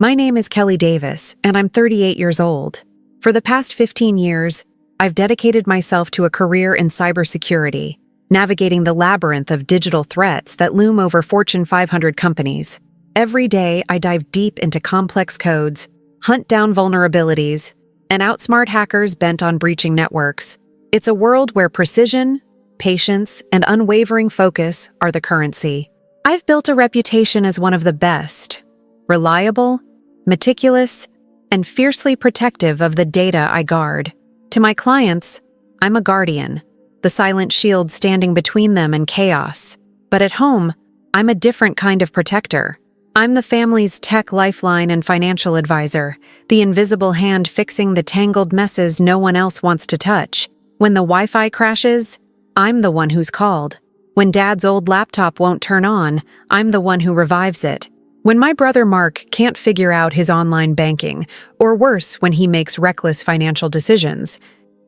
My name is Kelly Davis, and I'm 38 years old. For the past 15 years, I've dedicated myself to a career in cybersecurity, navigating the labyrinth of digital threats that loom over Fortune 500 companies. Every day, I dive deep into complex codes, hunt down vulnerabilities, and outsmart hackers bent on breaching networks. It's a world where precision, patience, and unwavering focus are the currency. I've built a reputation as one of the best, reliable, meticulous, and fiercely protective of the data I guard. To my clients, I'm a guardian, the silent shield standing between them and chaos. But at home, I'm a different kind of protector. I'm the family's tech lifeline and financial advisor, the invisible hand fixing the tangled messes no one else wants to touch. When the Wi-Fi crashes, I'm the one who's called. When Dad's old laptop won't turn on, I'm the one who revives it. When my brother Mark can't figure out his online banking, or worse, when he makes reckless financial decisions,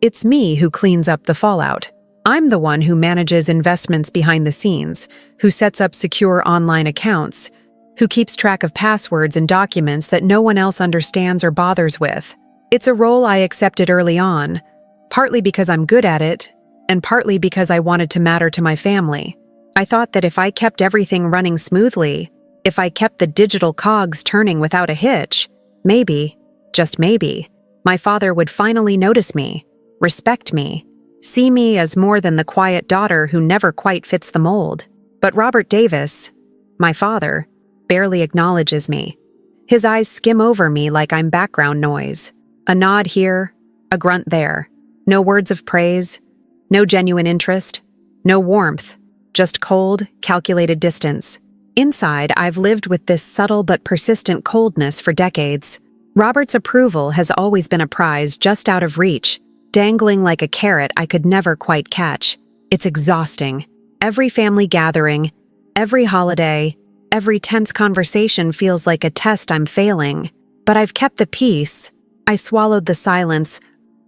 it's me who cleans up the fallout. I'm the one who manages investments behind the scenes, who sets up secure online accounts, who keeps track of passwords and documents that no one else understands or bothers with. It's a role I accepted early on, partly because I'm good at it, and partly because I wanted to matter to my family. I thought that if I kept everything running smoothly, if I kept the digital cogs turning without a hitch, maybe, just maybe, my father would finally notice me, respect me, see me as more than the quiet daughter who never quite fits the mold. But Robert Davis, my father, barely acknowledges me. His eyes skim over me like I'm background noise. A nod here, a grunt there. No words of praise, no genuine interest, no warmth, just cold, calculated distance. Inside, I've lived with this subtle but persistent coldness for decades. Robert's approval has always been a prize just out of reach, dangling like a carrot I could never quite catch. It's exhausting. Every family gathering, every holiday, every tense conversation feels like a test I'm failing. But I've kept the peace. I swallowed the silence,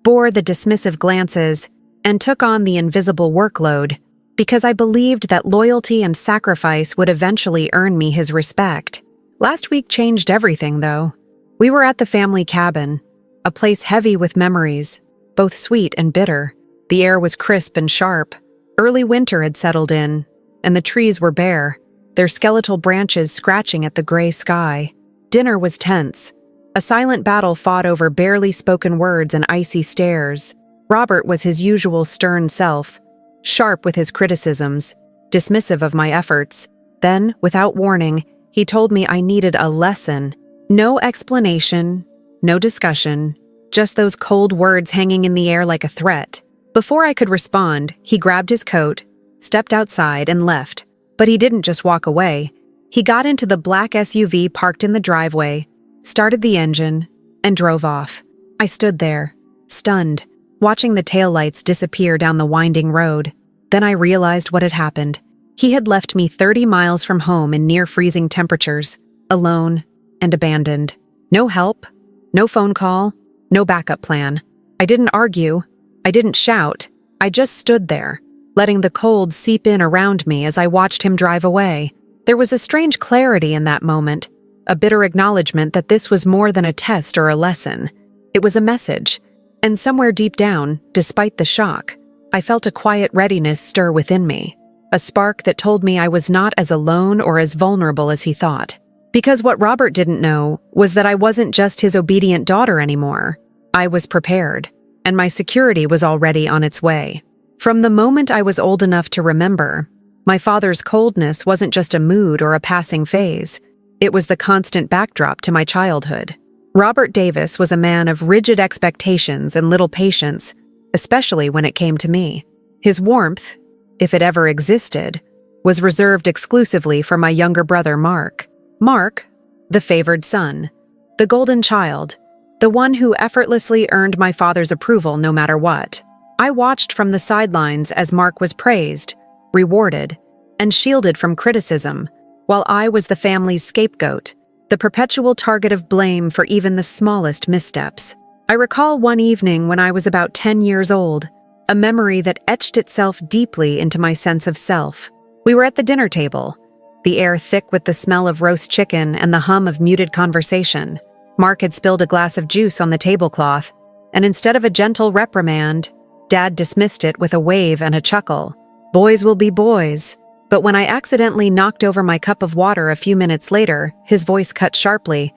bore the dismissive glances, and took on the invisible workload, because I believed that loyalty and sacrifice would eventually earn me his respect. Last week changed everything, though. We were at the family cabin, a place heavy with memories, both sweet and bitter. The air was crisp and sharp. Early winter had settled in, and the trees were bare, their skeletal branches scratching at the gray sky. Dinner was tense, a silent battle fought over barely spoken words and icy stares. Robert was his usual stern self, sharp with his criticisms, dismissive of my efforts. Then, without warning, he told me I needed a lesson. No explanation, no discussion, just those cold words hanging in the air like a threat. Before I could respond, he grabbed his coat, stepped outside, and left. But he didn't just walk away. He got into the black SUV parked in the driveway, started the engine, and drove off. I stood there, stunned, watching the taillights disappear down the winding road. Then I realized what had happened. He had left me 30 miles from home in near-freezing temperatures, alone and abandoned. No help, no phone call, no backup plan. I didn't argue. I didn't shout. I just stood there, letting the cold seep in around me as I watched him drive away. There was a strange clarity in that moment, a bitter acknowledgement that this was more than a test or a lesson. It was a message. And somewhere deep down, despite the shock, I felt a quiet readiness stir within me, a spark that told me I was not as alone or as vulnerable as he thought. Because what Robert didn't know was that I wasn't just his obedient daughter anymore. I was prepared, and my security was already on its way. From the moment I was old enough to remember, my father's coldness wasn't just a mood or a passing phase. It was the constant backdrop to my childhood. Robert Davis was a man of rigid expectations and little patience, especially when it came to me. His warmth, if it ever existed, was reserved exclusively for my younger brother Mark. Mark, the favored son, the golden child, the one who effortlessly earned my father's approval no matter what. I watched from the sidelines as Mark was praised, rewarded, and shielded from criticism, while I was the family's scapegoat, the perpetual target of blame for even the smallest missteps. I recall one evening when I was about 10 years old, a memory that etched itself deeply into my sense of self. We were at the dinner table, the air thick with the smell of roast chicken and the hum of muted conversation. Mark had spilled a glass of juice on the tablecloth, and instead of a gentle reprimand, Dad dismissed it with a wave and a chuckle. Boys will be boys. But when I accidentally knocked over my cup of water a few minutes later, his voice cut sharply.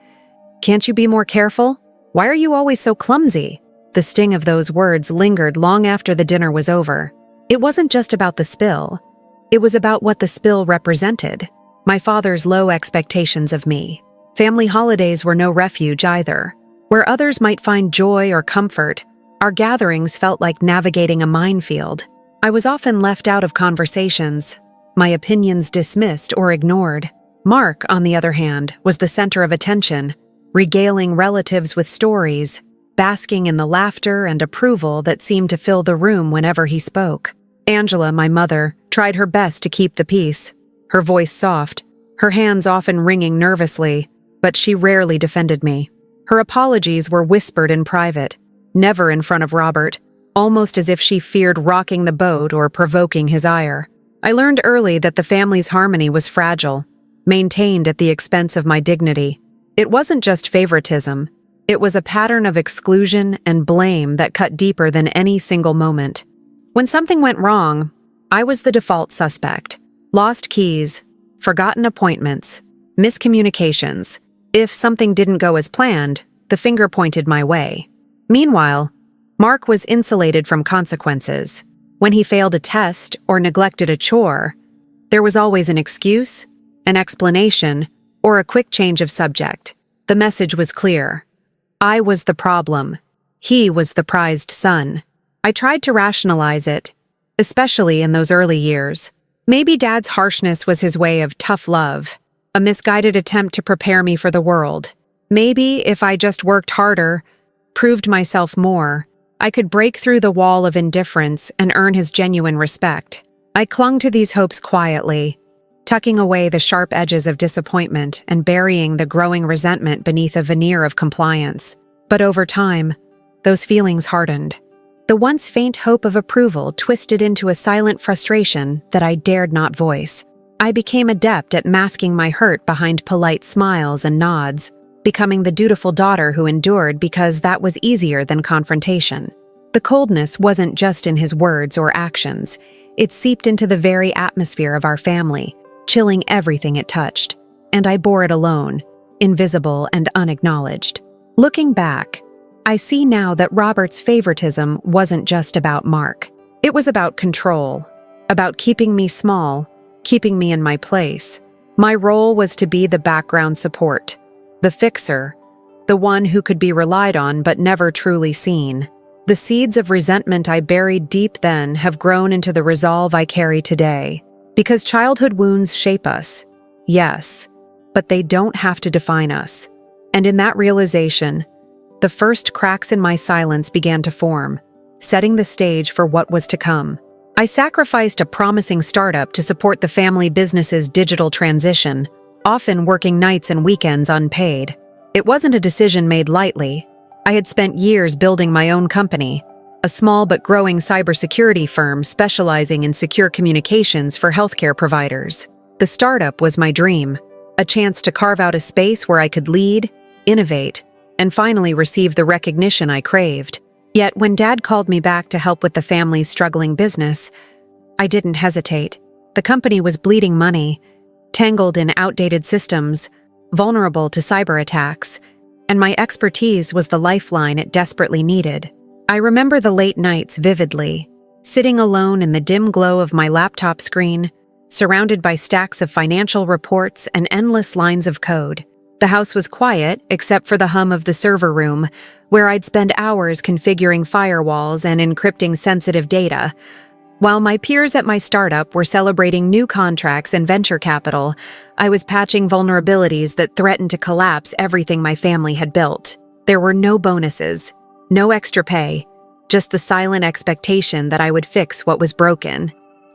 Can't you be more careful? Why are you always so clumsy? The sting of those words lingered long after the dinner was over. It wasn't just about the spill. It was about what the spill represented. My father's low expectations of me. Family holidays were no refuge either. Where others might find joy or comfort, our gatherings felt like navigating a minefield. I was often left out of conversations, my opinions dismissed or ignored. Mark, on the other hand, was the center of attention, regaling relatives with stories, basking in the laughter and approval that seemed to fill the room whenever he spoke. Angela, my mother, tried her best to keep the peace, her voice soft, her hands often wringing nervously, but she rarely defended me. Her apologies were whispered in private, never in front of Robert, almost as if she feared rocking the boat or provoking his ire. I learned early that the family's harmony was fragile, maintained at the expense of my dignity. It wasn't just favoritism. It was a pattern of exclusion and blame that cut deeper than any single moment. When something went wrong, I was the default suspect. Lost keys, forgotten appointments, miscommunications. If something didn't go as planned, the finger pointed my way. Meanwhile, Mark was insulated from consequences. When he failed a test or neglected a chore, there was always an excuse, an explanation, or a quick change of subject. The message was clear. I was the problem. He was the prized son. I tried to rationalize it, especially in those early years. Maybe Dad's harshness was his way of tough love, a misguided attempt to prepare me for the world. Maybe if I just worked harder, proved myself more, I could break through the wall of indifference and earn his genuine respect. I clung to these hopes quietly, tucking away the sharp edges of disappointment and burying the growing resentment beneath a veneer of compliance. But over time, those feelings hardened. The once faint hope of approval twisted into a silent frustration that I dared not voice. I became adept at masking my hurt behind polite smiles and nods, becoming the dutiful daughter who endured because that was easier than confrontation. The coldness wasn't just in his words or actions. It seeped into the very atmosphere of our family, chilling everything it touched. And I bore it alone, invisible and unacknowledged. Looking back, I see now that Robert's favoritism wasn't just about Mark. It was about control, about keeping me small, keeping me in my place. My role was to be the background support, the fixer, the one who could be relied on but never truly seen. The seeds of resentment I buried deep then have grown into the resolve I carry today. Because childhood wounds shape us, yes, but they don't have to define us. And in that realization, the first cracks in my silence began to form, setting the stage for what was to come. I sacrificed a promising startup to support the family business's digital transition, often working nights and weekends unpaid. It wasn't a decision made lightly. I had spent years building my own company, a small but growing cybersecurity firm specializing in secure communications for healthcare providers. The startup was my dream, a chance to carve out a space where I could lead, innovate, and finally receive the recognition I craved. Yet when Dad called me back to help with the family's struggling business, I didn't hesitate. The company was bleeding money, tangled in outdated systems, vulnerable to cyber attacks, and my expertise was the lifeline it desperately needed. I remember the late nights vividly, sitting alone in the dim glow of my laptop screen, surrounded by stacks of financial reports and endless lines of code. The house was quiet, except for the hum of the server room, where I'd spend hours configuring firewalls and encrypting sensitive data. While my peers at my startup were celebrating new contracts and venture capital, I was patching vulnerabilities that threatened to collapse everything my family had built. There were no bonuses, no extra pay, just the silent expectation that I would fix what was broken.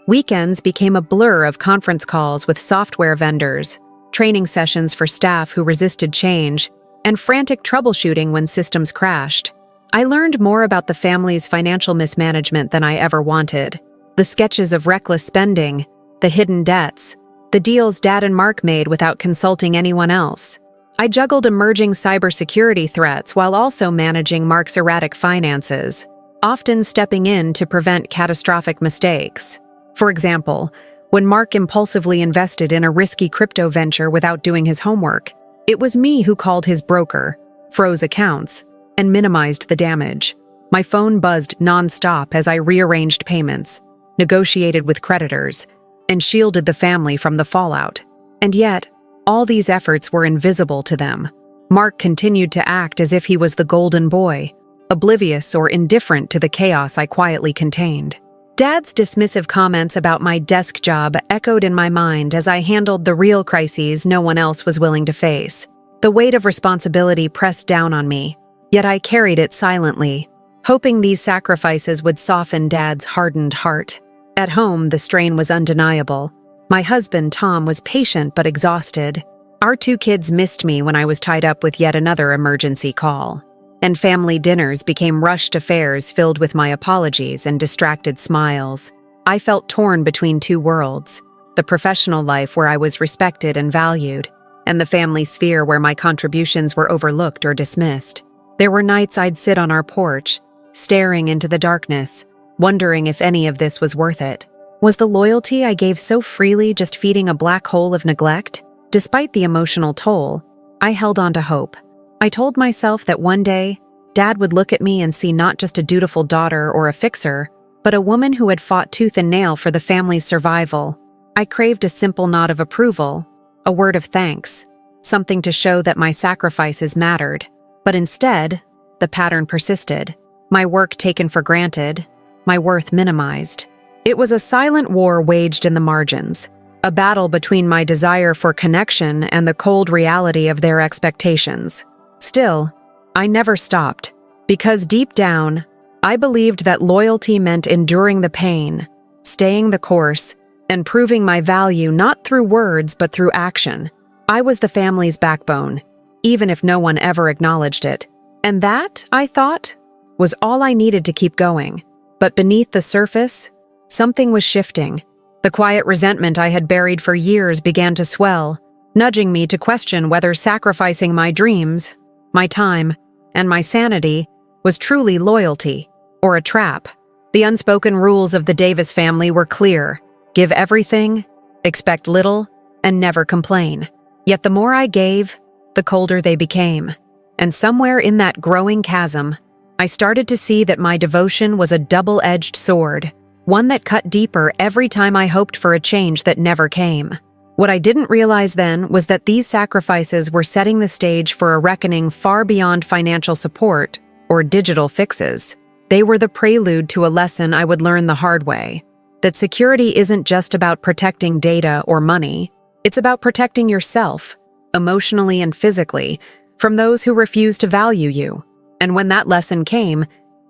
Weekends became a blur of conference calls with software vendors, training sessions for staff who resisted change, and frantic troubleshooting when systems crashed. I learned more about the family's financial mismanagement than I ever wanted. The sketches of reckless spending, the hidden debts, the deals Dad and Mark made without consulting anyone else. I juggled emerging cybersecurity threats while also managing Mark's erratic finances, often stepping in to prevent catastrophic mistakes. For example, when Mark impulsively invested in a risky crypto venture without doing his homework, it was me who called his broker, froze accounts, and minimized the damage. My phone buzzed nonstop as I rearranged payments, negotiated with creditors, and shielded the family from the fallout. And yet, all these efforts were invisible to them. Mark continued to act as if he was the golden boy, oblivious or indifferent to the chaos I quietly contained. Dad's dismissive comments about my desk job echoed in my mind as I handled the real crises no one else was willing to face. The weight of responsibility pressed down on me, yet I carried it silently, hoping these sacrifices would soften Dad's hardened heart. At home, the strain was undeniable. My husband, Tom, was patient but exhausted. Our 2 kids missed me when I was tied up with yet another emergency call. And family dinners became rushed affairs filled with my apologies and distracted smiles. I felt torn between 2 worlds, the professional life where I was respected and valued, and the family sphere where my contributions were overlooked or dismissed. There were nights I'd sit on our porch, staring into the darkness, wondering if any of this was worth it. Was the loyalty I gave so freely just feeding a black hole of neglect? Despite the emotional toll, I held on to hope. I told myself that one day, Dad would look at me and see not just a dutiful daughter or a fixer, but a woman who had fought tooth and nail for the family's survival. I craved a simple nod of approval, a word of thanks, something to show that my sacrifices mattered. But instead, the pattern persisted. My work taken for granted, my worth minimized. It was a silent war waged in the margins, a battle between my desire for connection and the cold reality of their expectations. Still, I never stopped, because deep down, I believed that loyalty meant enduring the pain, staying the course, and proving my value not through words but through action. I was the family's backbone, even if no one ever acknowledged it. And that, I thought, was all I needed to keep going. But beneath the surface, something was shifting. The quiet resentment I had buried for years began to swell, nudging me to question whether sacrificing my dreams, my time, and my sanity was truly loyalty or a trap. The unspoken rules of the Davis family were clear: give everything, expect little, and never complain. Yet the more I gave, the colder they became. And somewhere in that growing chasm, I started to see that my devotion was a double-edged sword, one that cut deeper every time I hoped for a change that never came. What I didn't realize then was that these sacrifices were setting the stage for a reckoning far beyond financial support or digital fixes. They were the prelude to a lesson I would learn the hard way: that security isn't just about protecting data or money, it's about protecting yourself, emotionally and physically, from those who refuse to value you. And when that lesson came,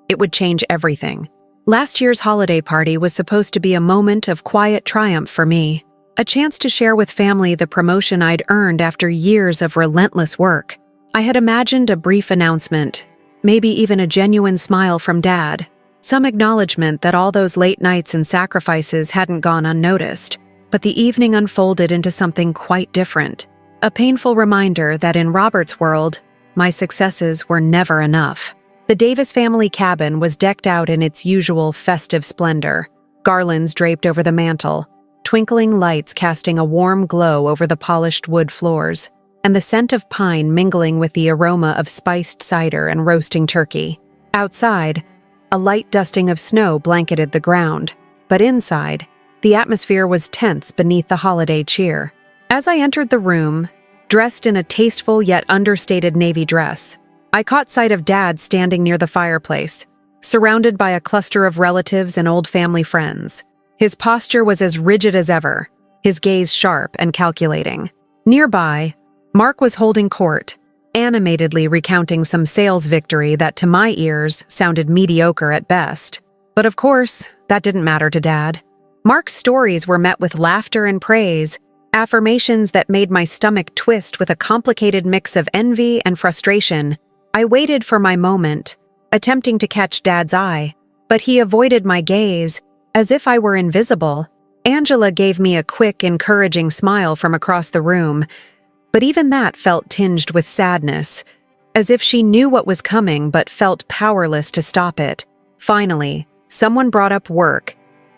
it would change everything. Last year's holiday party was supposed to be a moment of quiet triumph for me, a chance to share with family the promotion I'd earned after years of relentless work. I had imagined a brief announcement, maybe even a genuine smile from Dad, some acknowledgement that all those late nights and sacrifices hadn't gone unnoticed. But the evening unfolded into something quite different, a painful reminder that in Robert's world, my successes were never enough. The Davis family cabin was decked out in its usual festive splendor, garlands draped over the mantel, twinkling lights casting a warm glow over the polished wood floors, and the scent of pine mingling with the aroma of spiced cider and roasting turkey. Outside, a light dusting of snow blanketed the ground, but inside, the atmosphere was tense beneath the holiday cheer. As I entered the room, dressed in a tasteful yet understated navy dress, I caught sight of Dad standing near the fireplace, surrounded by a cluster of relatives and old family friends. His posture was as rigid as ever, his gaze sharp and calculating. Nearby, Mark was holding court, animatedly recounting some sales victory that to my ears sounded mediocre at best. But of course, that didn't matter to Dad. Mark's stories were met with laughter and praise, affirmations that made my stomach twist with a complicated mix of envy and frustration. I waited for my moment, attempting to catch Dad's eye, but he avoided my gaze, as if I were invisible. Angela gave me a quick, encouraging smile from across the room, but even that felt tinged with sadness, as if she knew what was coming but felt powerless to stop it. Finally, someone brought up work,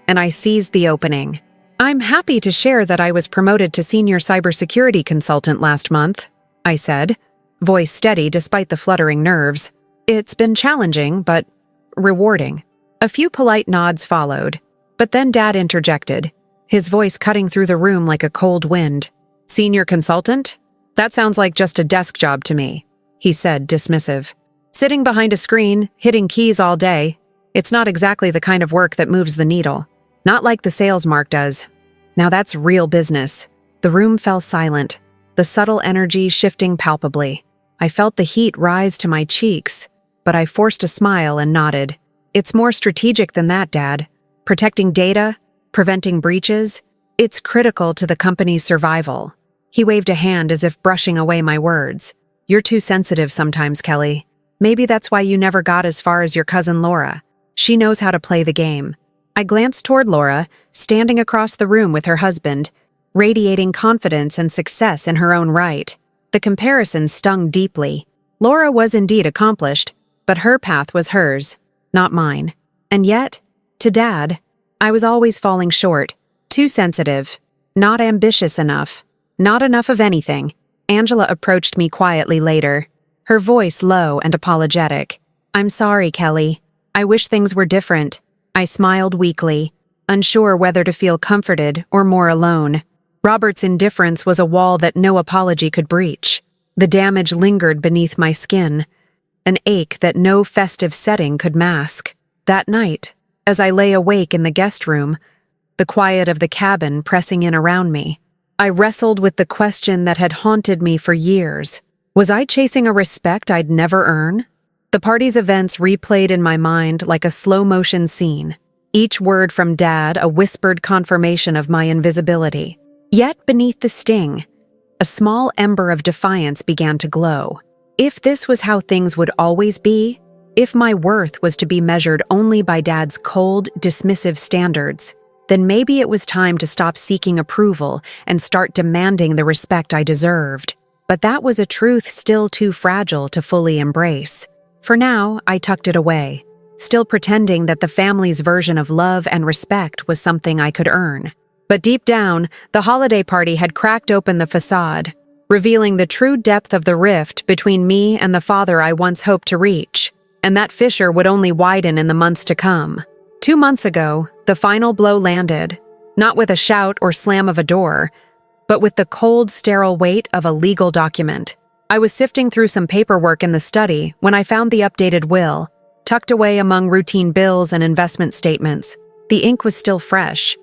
and I seized the opening. "I'm happy to share that I was promoted to senior cybersecurity consultant last month," I said, voice steady despite the fluttering nerves. "It's been challenging, but rewarding." A few polite nods followed, but then Dad interjected, his voice cutting through the room like a cold wind. "Senior consultant? That sounds like just a desk job to me," he said, dismissive. "Sitting behind a screen, hitting keys all day. It's not exactly the kind of work that moves the needle. Not like the sales mark does. Now that's real business." The room fell silent, the subtle energy shifting palpably. I felt the heat rise to my cheeks, but I forced a smile and nodded. "It's more strategic than that, Dad. Protecting data, preventing breaches, it's critical to the company's survival." He waved a hand as if brushing away my words. "You're too sensitive sometimes, Kelly. Maybe that's why you never got as far as your cousin Laura. She knows how to play the game." I glanced toward Laura, standing across the room with her husband, radiating confidence and success in her own right. The comparison stung deeply. Laura was indeed accomplished, but her path was hers, not mine. And yet, to Dad, I was always falling short. Too sensitive, not ambitious enough, not enough of anything. Angela approached me quietly later, her voice low and apologetic. "I'm sorry, Kelly. I wish things were different." I smiled weakly, unsure whether to feel comforted or more alone. Robert's indifference was a wall that no apology could breach. The damage lingered beneath my skin, an ache that no festive setting could mask. That night, as I lay awake in the guest room, the quiet of the cabin pressing in around me, I wrestled with the question that had haunted me for years. Was I chasing a respect I'd never earn? The party's events replayed in my mind like a slow-motion scene, each word from Dad a whispered confirmation of my invisibility. Yet beneath the sting, a small ember of defiance began to glow. If this was how things would always be, if my worth was to be measured only by Dad's cold, dismissive standards, then maybe it was time to stop seeking approval and start demanding the respect I deserved. But that was a truth still too fragile to fully embrace. For now, I tucked it away, still pretending that the family's version of love and respect was something I could earn. But deep down, the holiday party had cracked open the facade, revealing the true depth of the rift between me and the father I once hoped to reach. And that fissure would only widen in the months to come. 2 months ago, the final blow landed, not with a shout or slam of a door, but with the cold, sterile weight of a legal document. I was sifting through some paperwork in the study when I found the updated will, tucked away among routine bills and investment statements. The ink was still fresh,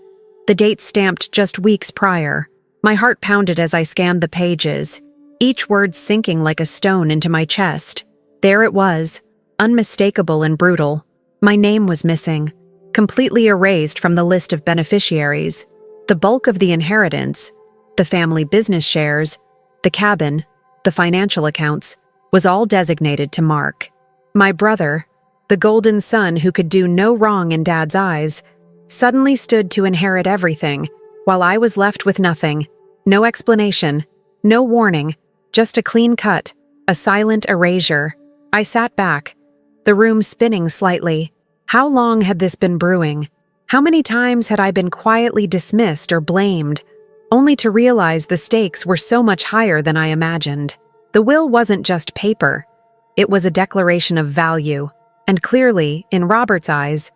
the date stamped just weeks prior. My heart pounded as I scanned the pages, each word sinking like a stone into my chest. There it was, unmistakable and brutal. My name was missing, completely erased from the list of beneficiaries. The bulk of the inheritance, the family business shares, the cabin, the financial accounts, was all designated to Mark. My brother, the golden son who could do no wrong in Dad's eyes, suddenly stood to inherit everything, while I was left with nothing. No explanation, no warning, just a clean cut, a silent erasure. I sat back, the room spinning slightly. How long had this been brewing? How many times had I been quietly dismissed or blamed, only to realize the stakes were so much higher than I imagined? The will wasn't just paper. It was a declaration of value, and clearly, in Robert's eyes,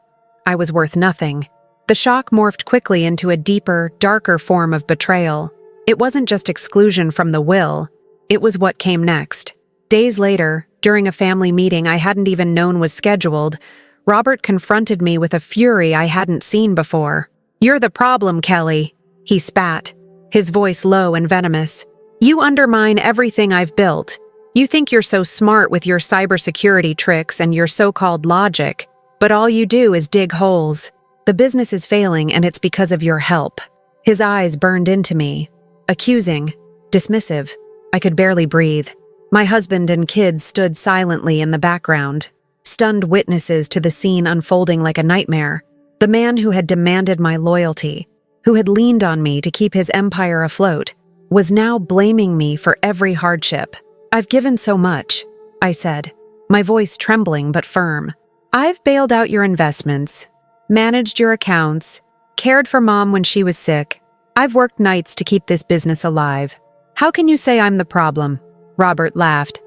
I was worth nothing. The shock morphed quickly into a deeper, darker form of betrayal. It wasn't just exclusion from the will, it was what came next. Days later, during a family meeting I hadn't even known was scheduled, Robert confronted me with a fury I hadn't seen before. "You're the problem, Kelly," he spat, his voice low and venomous. "You undermine everything I've built. You think you're so smart with your cybersecurity tricks and your so-called logic, but all you do is dig holes. The business is failing and it's because of your help." His eyes burned into me, accusing, dismissive. I could barely breathe. My husband and kids stood silently in the background, stunned witnesses to the scene unfolding like a nightmare. The man who had demanded my loyalty, who had leaned on me to keep his empire afloat, was now blaming me for every hardship. "I've given so much," I said, my voice trembling but firm. "I've bailed out your investments, managed your accounts, cared for Mom when she was sick. I've worked nights to keep this business alive. How can you say I'm the problem?" Robert laughed,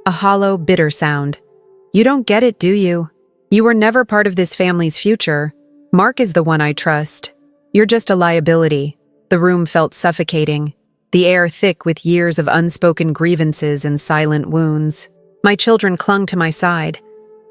a hollow, bitter sound. "You don't get it, do you? You were never part of this family's future. Mark is the one I trust. You're just a liability." The room felt suffocating, the air thick with years of unspoken grievances and silent wounds. My children clung to my side,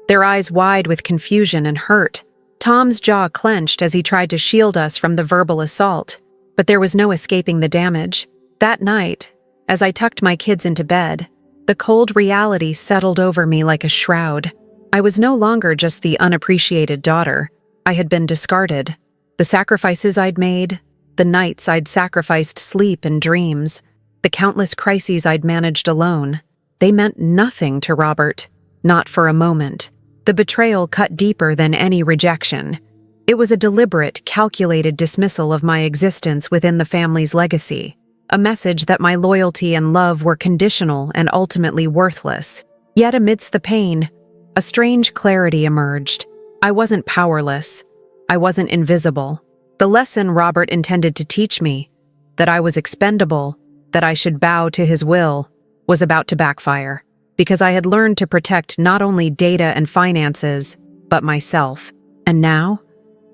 their eyes wide with confusion and hurt. Tom's jaw clenched as he tried to shield us from the verbal assault, but there was no escaping the damage. That night, as I tucked my kids into bed, the cold reality settled over me like a shroud. I was no longer just the unappreciated daughter. I had been discarded. The sacrifices I'd made, the nights I'd sacrificed sleep and dreams, the countless crises I'd managed alone, they meant nothing to Robert, not for a moment. The betrayal cut deeper than any rejection. It was a deliberate, calculated dismissal of my existence within the family's legacy, a message that my loyalty and love were conditional and ultimately worthless. Yet amidst the pain, a strange clarity emerged. I wasn't powerless. I wasn't invisible. The lesson Robert intended to teach me, that I was expendable, that I should bow to his will, was about to backfire, because I had learned to protect not only data and finances, but myself. And now,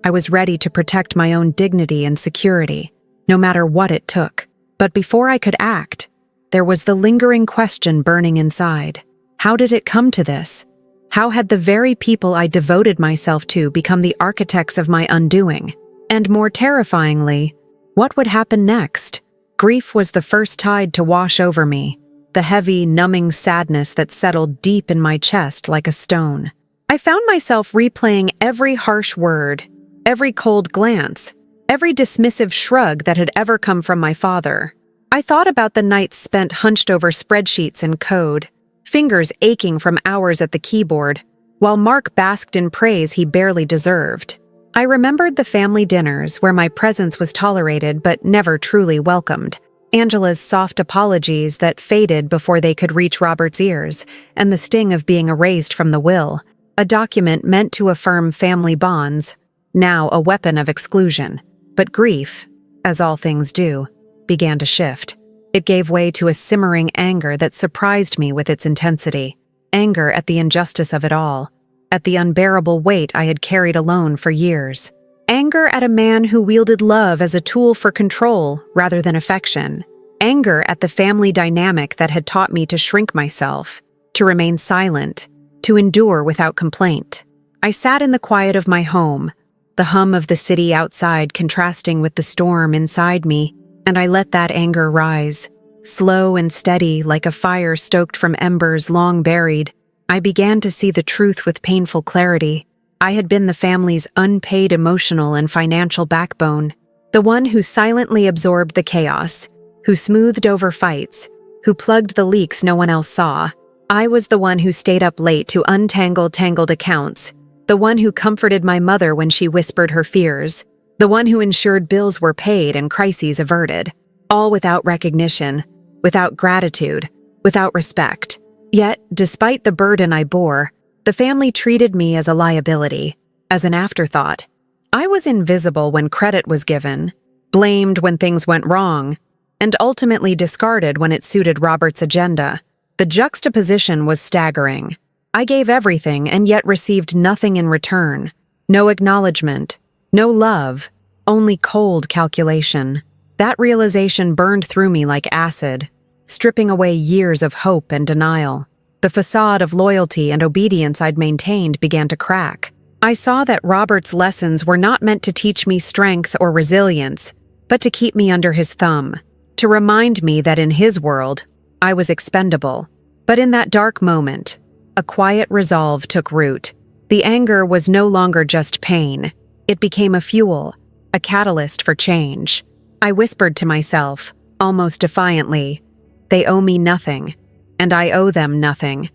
I was ready to protect my own dignity and security, no matter what it took. But before I could act, there was the lingering question burning inside. How did it come to this? How had the very people I devoted myself to become the architects of my undoing? And more terrifyingly, what would happen next? Grief was the first tide to wash over me, the heavy, numbing sadness that settled deep in my chest like a stone. I found myself replaying every harsh word, every cold glance, every dismissive shrug that had ever come from my father. I thought about the nights spent hunched over spreadsheets and code, fingers aching from hours at the keyboard, while Mark basked in praise he barely deserved. I remembered the family dinners where my presence was tolerated but never truly welcomed, Angela's soft apologies that faded before they could reach Robert's ears, and the sting of being erased from the will, a document meant to affirm family bonds, now a weapon of exclusion. But grief, as all things do, began to shift. It gave way to a simmering anger that surprised me with its intensity. Anger at the injustice of it all, at the unbearable weight I had carried alone for years. Anger at a man who wielded love as a tool for control rather than affection. Anger at the family dynamic that had taught me to shrink myself, to remain silent, to endure without complaint. I sat in the quiet of my home, the hum of the city outside contrasting with the storm inside me, and I let that anger rise. Slow and steady, like a fire stoked from embers long buried, I began to see the truth with painful clarity. I had been the family's unpaid emotional and financial backbone, the one who silently absorbed the chaos, who smoothed over fights, who plugged the leaks no one else saw. I was the one who stayed up late to untangle tangled accounts, the one who comforted my mother when she whispered her fears, the one who ensured bills were paid and crises averted, all without recognition, without gratitude, without respect. Yet, despite the burden I bore, the family treated me as a liability, as an afterthought. I was invisible when credit was given, blamed when things went wrong, and ultimately discarded when it suited Robert's agenda. The juxtaposition was staggering. I gave everything and yet received nothing in return. No acknowledgement, no love, only cold calculation. That realization burned through me like acid, stripping away years of hope and denial. The facade of loyalty and obedience I'd maintained began to crack. I saw that Robert's lessons were not meant to teach me strength or resilience, but to keep me under his thumb, to remind me that in his world, I was expendable. But in that dark moment, a quiet resolve took root. The anger was no longer just pain. It became a fuel, a catalyst for change. I whispered to myself, almost defiantly, "They owe me nothing, and I owe them nothing."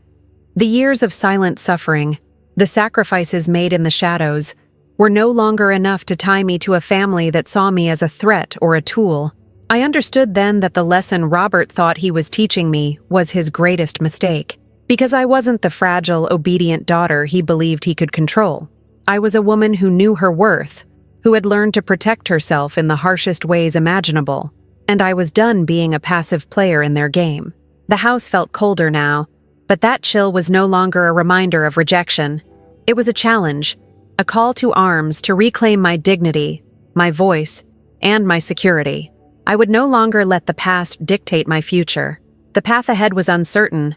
The years of silent suffering, the sacrifices made in the shadows, were no longer enough to tie me to a family that saw me as a threat or a tool. I understood then that the lesson Robert thought he was teaching me was his greatest mistake, because I wasn't the fragile, obedient daughter he believed he could control. I was a woman who knew her worth, who had learned to protect herself in the harshest ways imaginable, and I was done being a passive player in their game. The house felt colder now, but that chill was no longer a reminder of rejection. It was a challenge, a call to arms to reclaim my dignity, my voice, and my security. I would no longer let the past dictate my future. The path ahead was uncertain,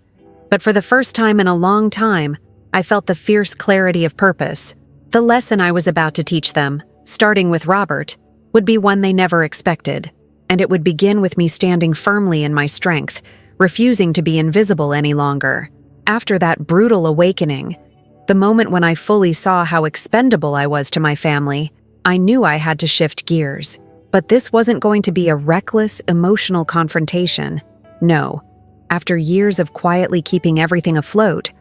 but for the first time in a long time, I felt the fierce clarity of purpose. The lesson I was about to teach them, starting with Robert, would be one they never expected, and it would begin with me standing firmly in my strength, refusing to be invisible any longer. After that brutal awakening, the moment when I fully saw how expendable I was to my family, I knew I had to shift gears. But this wasn't going to be a reckless, emotional confrontation. No. After years of quietly keeping everything afloat,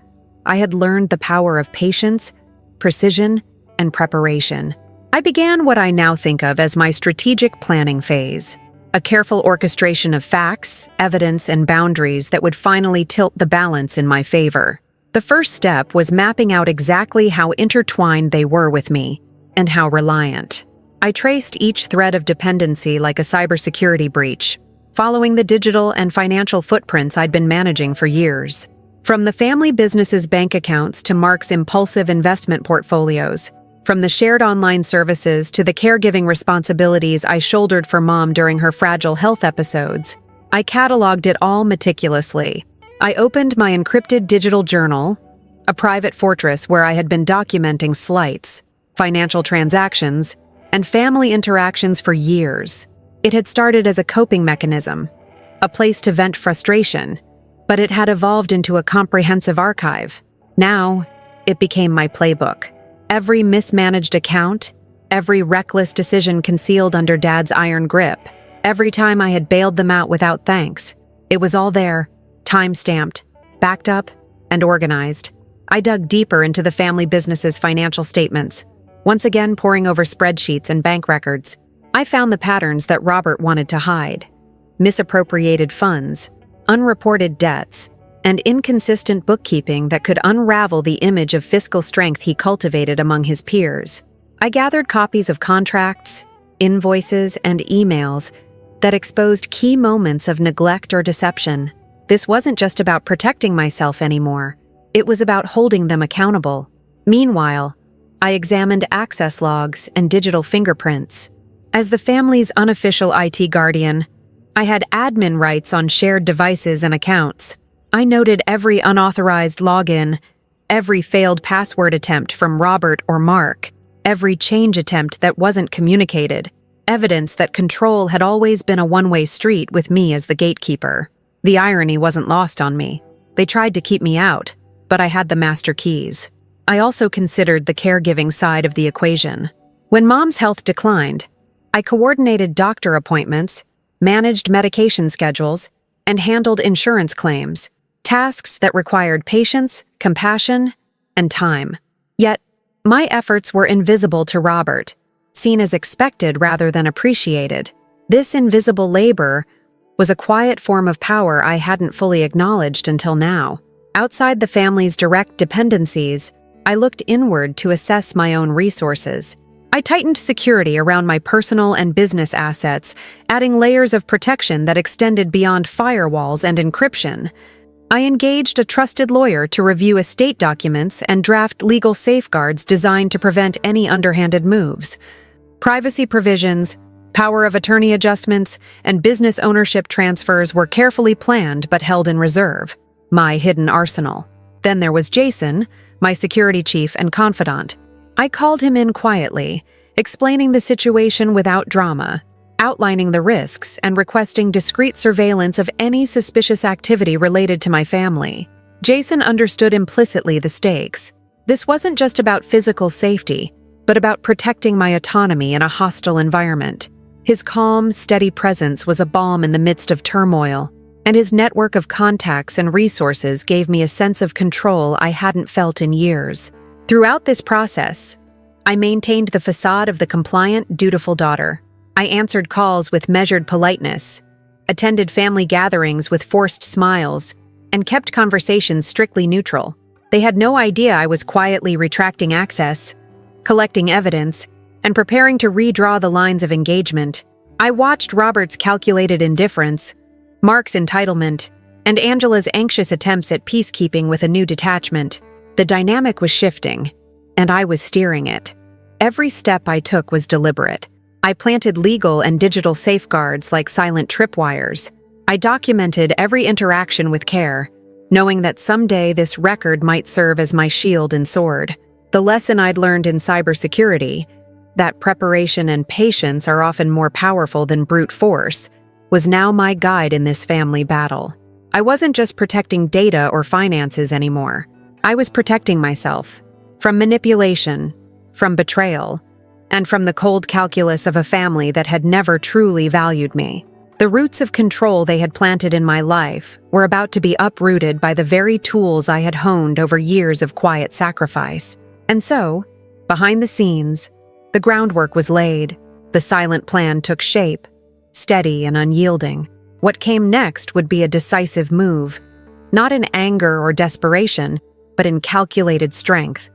I had learned the power of patience, precision, and preparation. I began what I now think of as my strategic planning phase, a careful orchestration of facts, evidence, and boundaries that would finally tilt the balance in my favor. The first step was mapping out exactly how intertwined they were with me, and how reliant. I traced each thread of dependency like a cybersecurity breach, following the digital and financial footprints I'd been managing for years. From the family business's bank accounts to Mark's impulsive investment portfolios, from the shared online services to the caregiving responsibilities I shouldered for Mom during her fragile health episodes, I cataloged it all meticulously. I opened my encrypted digital journal, a private fortress where I had been documenting slights, financial transactions, and family interactions for years. It had started as a coping mechanism, a place to vent frustration, but it had evolved into a comprehensive archive. Now, it became my playbook. Every mismanaged account, every reckless decision concealed under Dad's iron grip, every time I had bailed them out without thanks, it was all there, time-stamped, backed up, and organized. I dug deeper into the family business's financial statements, once again poring over spreadsheets and bank records. I found the patterns that Robert wanted to hide: misappropriated funds, unreported debts, and inconsistent bookkeeping that could unravel the image of fiscal strength he cultivated among his peers. I gathered copies of contracts, invoices, and emails that exposed key moments of neglect or deception. This wasn't just about protecting myself anymore. It was about holding them accountable. Meanwhile, I examined access logs and digital fingerprints. As the family's unofficial IT guardian, I had admin rights on shared devices and accounts. I noted every unauthorized login, every failed password attempt from Robert or Mark, every change attempt that wasn't communicated, evidence that control had always been a one-way street with me as the gatekeeper. The irony wasn't lost on me. They tried to keep me out, but I had the master keys. I also considered the caregiving side of the equation. When Mom's health declined, I coordinated doctor appointments, managed medication schedules, and handled insurance claims, tasks that required patience, compassion, and time. Yet, my efforts were invisible to Robert, seen as expected rather than appreciated. This invisible labor was a quiet form of power I hadn't fully acknowledged until now. Outside the family's direct dependencies, I looked inward to assess my own resources. I tightened security around my personal and business assets, adding layers of protection that extended beyond firewalls and encryption. I engaged a trusted lawyer to review estate documents and draft legal safeguards designed to prevent any underhanded moves. Privacy provisions, power of attorney adjustments, and business ownership transfers were carefully planned but held in reserve, my hidden arsenal. Then there was Jason, my security chief and confidant. I called him in quietly, explaining the situation without drama, outlining the risks and requesting discreet surveillance of any suspicious activity related to my family. Jason understood implicitly the stakes. This wasn't just about physical safety, but about protecting my autonomy in a hostile environment. His calm, steady presence was a balm in the midst of turmoil, and his network of contacts and resources gave me a sense of control I hadn't felt in years. Throughout this process, I maintained the facade of the compliant, dutiful daughter. I answered calls with measured politeness, attended family gatherings with forced smiles, and kept conversations strictly neutral. They had no idea I was quietly retracting access, collecting evidence, and preparing to redraw the lines of engagement. I watched Robert's calculated indifference, Mark's entitlement, and Angela's anxious attempts at peacekeeping with a new detachment. The dynamic was shifting, and I was steering it. Every step I took was deliberate. I planted legal and digital safeguards like silent tripwires. I documented every interaction with care, knowing that someday this record might serve as my shield and sword. The lesson I'd learned in cybersecurity, that preparation and patience are often more powerful than brute force, was now my guide in this family battle. I wasn't just protecting data or finances anymore. I was protecting myself from manipulation, from betrayal, and from the cold calculus of a family that had never truly valued me. The roots of control they had planted in my life were about to be uprooted by the very tools I had honed over years of quiet sacrifice. And so, behind the scenes, the groundwork was laid. The silent plan took shape, steady and unyielding. What came next would be a decisive move, not in anger or desperation, but in calculated strength.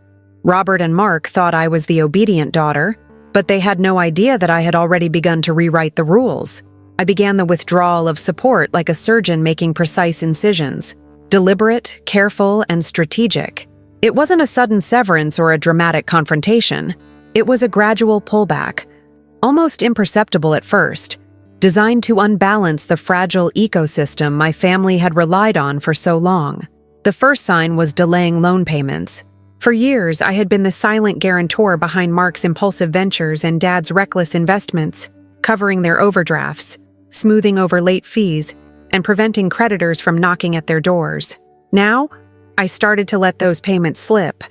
Robert and Mark thought I was the obedient daughter, but they had no idea that I had already begun to rewrite the rules. I began the withdrawal of support like a surgeon making precise incisions, deliberate, careful, and strategic. It wasn't a sudden severance or a dramatic confrontation. It was a gradual pullback, almost imperceptible at first, designed to unbalance the fragile ecosystem my family had relied on for so long. The first sign was delaying loan payments. For years, I had been the silent guarantor behind Mark's impulsive ventures and Dad's reckless investments, covering their overdrafts, smoothing over late fees, and preventing creditors from knocking at their doors. Now, I started to let those payments slip,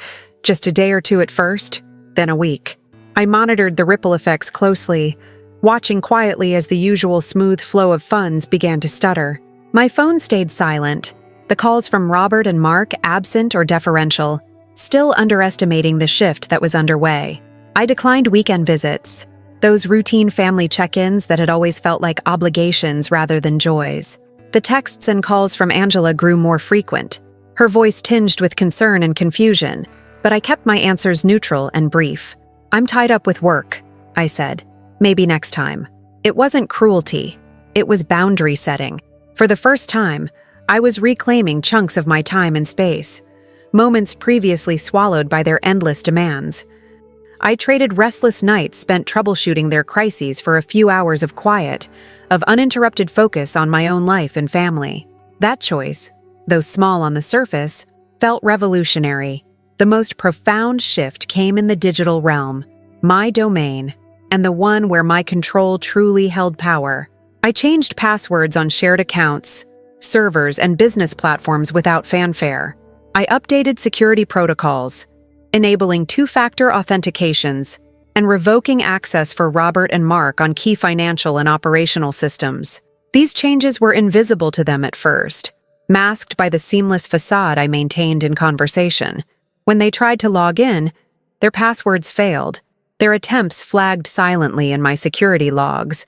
just a day or two at first, then a week. I monitored the ripple effects closely, watching quietly as the usual smooth flow of funds began to stutter. My phone stayed silent, the calls from Robert and Mark absent or deferential, still underestimating the shift that was underway. I declined weekend visits, those routine family check-ins that had always felt like obligations rather than joys. The texts and calls from Angela grew more frequent, her voice tinged with concern and confusion, but I kept my answers neutral and brief. "I'm tied up with work," I said. "Maybe next time." It wasn't cruelty. It was boundary setting. For the first time, I was reclaiming chunks of my time and space, moments previously swallowed by their endless demands. I traded restless nights spent troubleshooting their crises for a few hours of quiet, of uninterrupted focus on my own life and family. That choice, though small on the surface, felt revolutionary. The most profound shift came in the digital realm, my domain, and the one where my control truly held power. I changed passwords on shared accounts, servers, and business platforms without fanfare. I updated security protocols, enabling two-factor authentications and revoking access for Robert and Mark on key financial and operational systems. These changes were invisible to them at first, masked by the seamless facade I maintained in conversation. When they tried to log in, their passwords failed. Their attempts flagged silently in my security logs,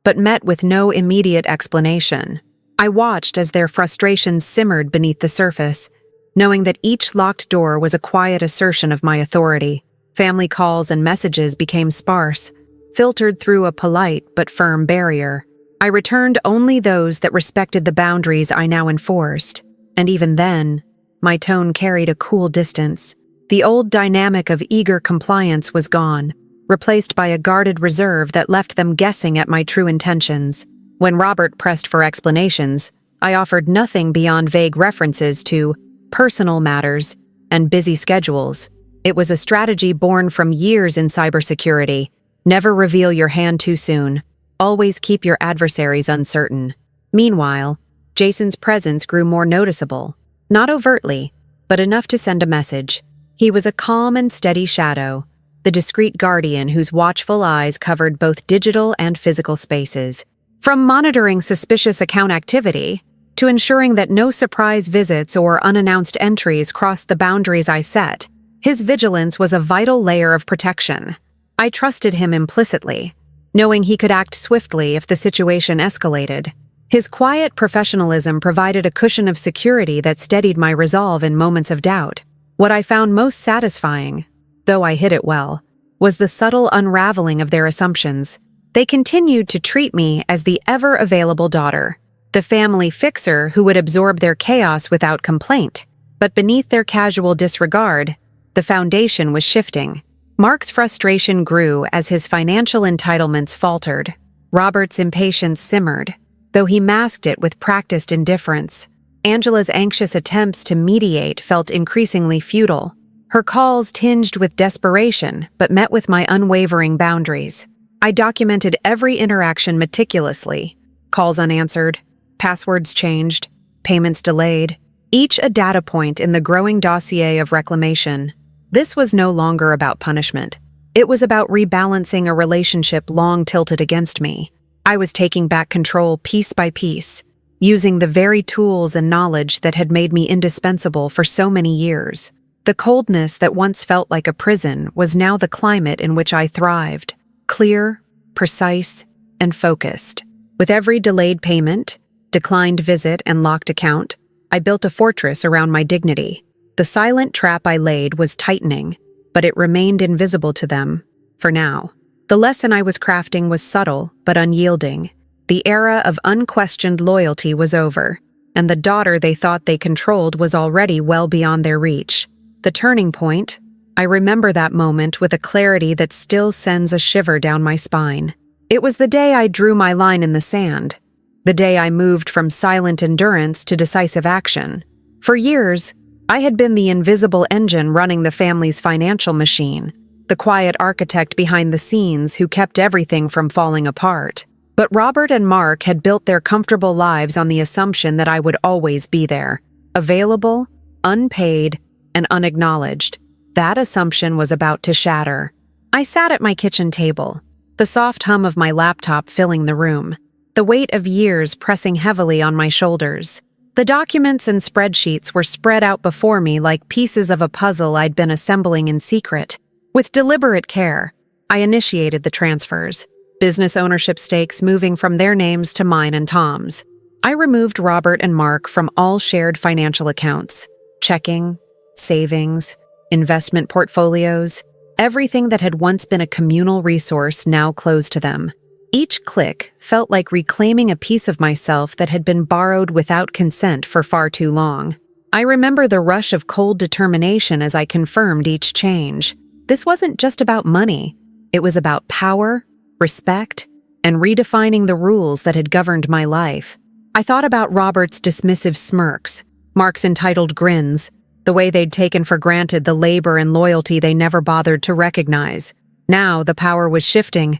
but met with no immediate explanation. I watched as their frustrations simmered beneath the surface, knowing that each locked door was a quiet assertion of my authority. Family calls and messages became sparse, filtered through a polite but firm barrier. I returned only those that respected the boundaries I now enforced, and even then, my tone carried a cool distance. The old dynamic of eager compliance was gone, replaced by a guarded reserve that left them guessing at my true intentions. When Robert pressed for explanations, I offered nothing beyond vague references to personal matters and busy schedules. It was a strategy born from years in cybersecurity. Never reveal your hand too soon. Always keep your adversaries uncertain. Meanwhile, Jason's presence grew more noticeable. Not overtly, but enough to send a message. He was a calm and steady shadow, the discreet guardian whose watchful eyes covered both digital and physical spaces. From monitoring suspicious account activity to ensuring that no surprise visits or unannounced entries crossed the boundaries I set, His vigilance was a vital layer of protection. I trusted him implicitly, knowing he could act swiftly if the situation escalated. His quiet professionalism provided a cushion of security that steadied my resolve in moments of doubt. What I found most satisfying, though I hid it well, was the subtle unraveling of their assumptions. They continued to treat me as the ever-available daughter, the family fixer who would absorb their chaos without complaint. But beneath their casual disregard, the foundation was shifting. Mark's frustration grew as his financial entitlements faltered. Robert's impatience simmered, though he masked it with practiced indifference. Angela's anxious attempts to mediate felt increasingly futile. Her calls tinged with desperation, but met with my unwavering boundaries. I documented every interaction meticulously. Calls unanswered, passwords changed, payments delayed, each a data point in the growing dossier of reclamation. This was no longer about punishment. It was about rebalancing a relationship long tilted against me. I was taking back control piece by piece, using the very tools and knowledge that had made me indispensable for so many years. The coldness that once felt like a prison was now the climate in which I thrived. Clear, precise, and focused. With every delayed payment, declined visit, and locked account, I built a fortress around my dignity. The silent trap I laid was tightening, but it remained invisible to them, for now. The lesson I was crafting was subtle but unyielding. The era of unquestioned loyalty was over, and the daughter they thought they controlled was already well beyond their reach. The turning point, I remember that moment with a clarity that still sends a shiver down my spine. It was the day I drew my line in the sand, the day I moved from silent endurance to decisive action. For years, I had been the invisible engine running the family's financial machine, the quiet architect behind the scenes who kept everything from falling apart. But Robert and Mark had built their comfortable lives on the assumption that I would always be there, available, unpaid, and unacknowledged. That assumption was about to shatter. I sat at my kitchen table, the soft hum of my laptop filling the room, the weight of years pressing heavily on my shoulders. The documents and spreadsheets were spread out before me like pieces of a puzzle I'd been assembling in secret. With deliberate care, I initiated the transfers, business ownership stakes moving from their names to mine and Tom's. I removed Robert and Mark from all shared financial accounts, checking, savings, investment portfolios, everything that had once been a communal resource now closed to them. Each click felt like reclaiming a piece of myself that had been borrowed without consent for far too long. I remember the rush of cold determination as I confirmed each change. This wasn't just about money. It was about power, respect, and redefining the rules that had governed my life. I thought about Robert's dismissive smirks, Mark's entitled grins, the way they'd taken for granted the labor and loyalty they never bothered to recognize. Now the power was shifting,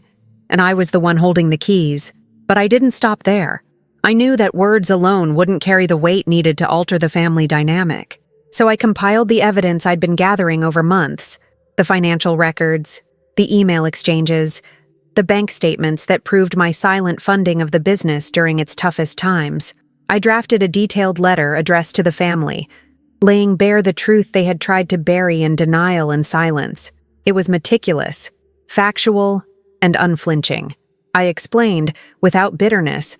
and I was the one holding the keys. But I didn't stop there. I knew that words alone wouldn't carry the weight needed to alter the family dynamic. So I compiled the evidence I'd been gathering over months, the financial records, the email exchanges, the bank statements that proved my silent funding of the business during its toughest times. I drafted a detailed letter addressed to the family, laying bare the truth they had tried to bury in denial and silence. It was meticulous, factual, and unflinching. I explained, without bitterness,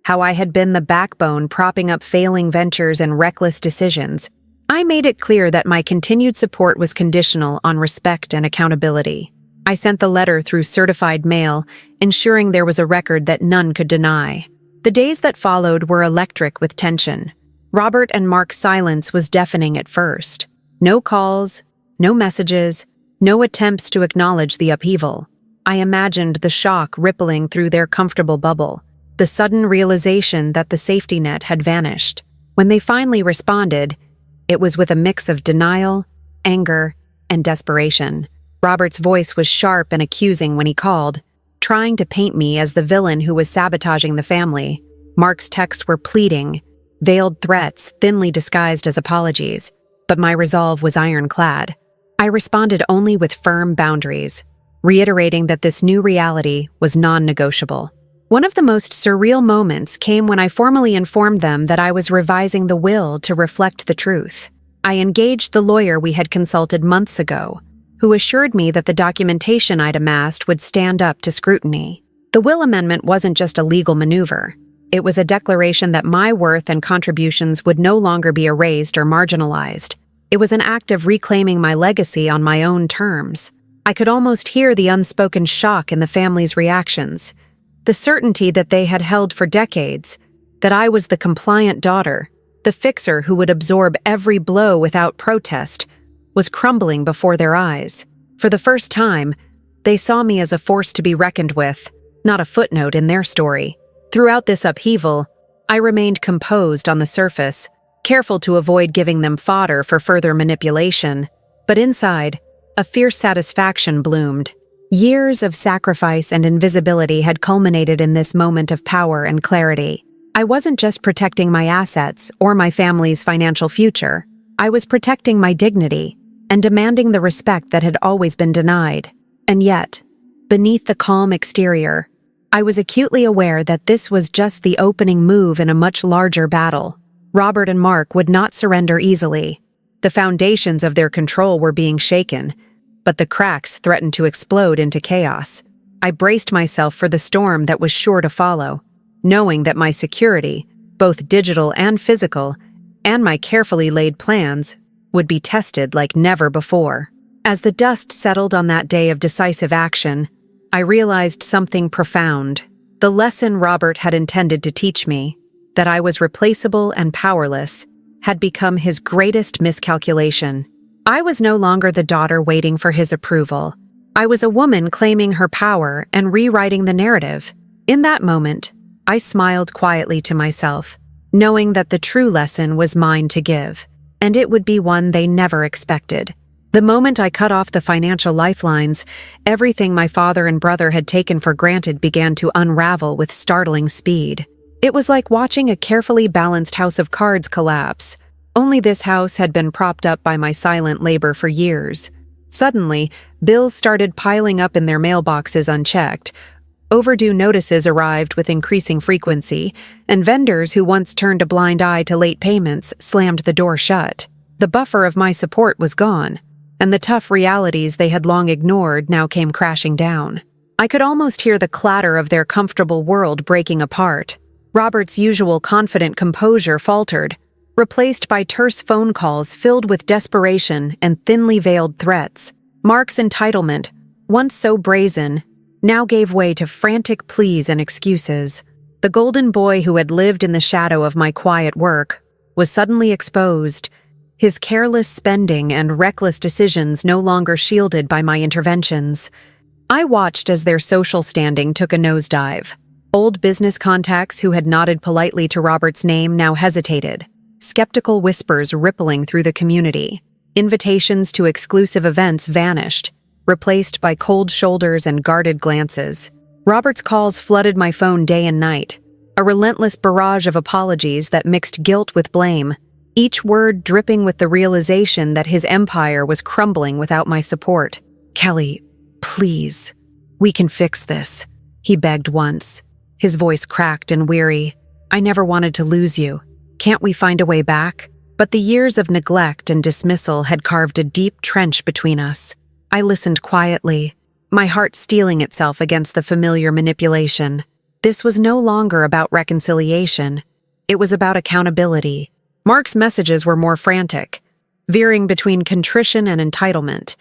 how I had been the backbone propping up failing ventures and reckless decisions. I made it clear that my continued support was conditional on respect and accountability. I sent the letter through certified mail, ensuring there was a record that none could deny. The days that followed were electric with tension. Robert and Mark's silence was deafening at first. No calls, no messages, no attempts to acknowledge the upheaval. I imagined the shock rippling through their comfortable bubble, the sudden realization that the safety net had vanished. When they finally responded, it was with a mix of denial, anger, and desperation. Robert's voice was sharp and accusing when he called, trying to paint me as the villain who was sabotaging the family. Mark's texts were pleading, veiled threats thinly disguised as apologies, but my resolve was ironclad. I responded only with firm boundaries, reiterating that this new reality was non-negotiable. One of the most surreal moments came when I formally informed them that I was revising the will to reflect the truth. I engaged the lawyer we had consulted months ago, who assured me that the documentation I'd amassed would stand up to scrutiny. The will amendment wasn't just a legal maneuver. It was a declaration that my worth and contributions would no longer be erased or marginalized. It was an act of reclaiming my legacy on my own terms. I could almost hear the unspoken shock in the family's reactions. The certainty that they had held for decades, that I was the compliant daughter, the fixer who would absorb every blow without protest, was crumbling before their eyes. For the first time, they saw me as a force to be reckoned with, not a footnote in their story. Throughout this upheaval, I remained composed on the surface, careful to avoid giving them fodder for further manipulation. But inside, a fierce satisfaction bloomed. Years of sacrifice and invisibility had culminated in this moment of power and clarity. I wasn't just protecting my assets or my family's financial future. I was protecting my dignity and demanding the respect that had always been denied. And yet, beneath the calm exterior, I was acutely aware that this was just the opening move in a much larger battle. Robert and Mark would not surrender easily. The foundations of their control were being shaken, but the cracks threatened to explode into chaos. I braced myself for the storm that was sure to follow, knowing that my security, both digital and physical, and my carefully laid plans would be tested like never before. As the dust settled on that day of decisive action, I realized something profound. The lesson Robert had intended to teach me, that I was replaceable and powerless, had become his greatest miscalculation. I was no longer the daughter waiting for his approval. I was a woman claiming her power and rewriting the narrative. In that moment, I smiled quietly to myself, knowing that the true lesson was mine to give, and it would be one they never expected. The moment I cut off the financial lifelines, everything my father and brother had taken for granted began to unravel with startling speed. It was like watching a carefully balanced house of cards collapse. Only this house had been propped up by my silent labor for years. Suddenly, bills started piling up in their mailboxes unchecked. Overdue notices arrived with increasing frequency, and vendors who once turned a blind eye to late payments slammed the door shut. The buffer of my support was gone, and the tough realities they had long ignored now came crashing down. I could almost hear the clatter of their comfortable world breaking apart. Robert's usual confident composure faltered, replaced by terse phone calls filled with desperation and thinly veiled threats. Mark's entitlement, once so brazen, now gave way to frantic pleas and excuses. The golden boy who had lived in the shadow of my quiet work was suddenly exposed, his careless spending and reckless decisions no longer shielded by my interventions. I watched as their social standing took a nosedive. Old business contacts who had nodded politely to Robert's name now hesitated, skeptical whispers rippling through the community. Invitations to exclusive events vanished, replaced by cold shoulders and guarded glances. Robert's calls flooded my phone day and night, a relentless barrage of apologies that mixed guilt with blame, each word dripping with the realization that his empire was crumbling without my support. "Kelly, please, we can fix this," he begged once, his voice cracked and weary. "I never wanted to lose you. Can't we find a way back?" But the years of neglect and dismissal had carved a deep trench between us. I listened quietly, my heart steeling itself against the familiar manipulation. This was no longer about reconciliation. It was about accountability. Mark's messages were more frantic, veering between contrition and entitlement,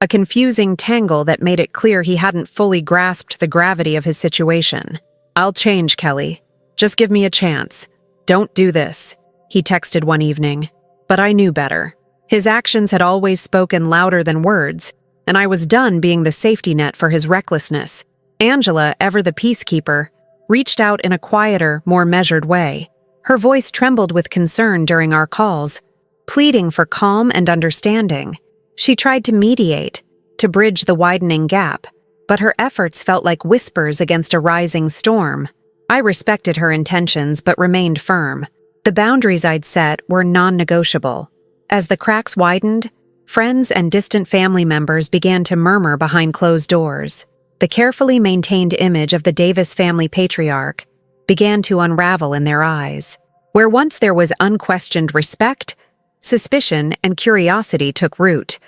a confusing tangle that made it clear he hadn't fully grasped the gravity of his situation. "I'll change, Kelly. Just give me a chance. Don't do this," he texted one evening. But I knew better. His actions had always spoken louder than words, and I was done being the safety net for his recklessness. Angela, ever the peacekeeper, reached out in a quieter, more measured way. Her voice trembled with concern during our calls, pleading for calm and understanding. She tried to mediate, to bridge the widening gap, but her efforts felt like whispers against a rising storm. I respected her intentions but remained firm. The boundaries I'd set were non-negotiable. As the cracks widened, friends and distant family members began to murmur behind closed doors. The carefully maintained image of the Davis family patriarch began to unravel in their eyes. Where once there was unquestioned respect, Suspicion and curiosity took root.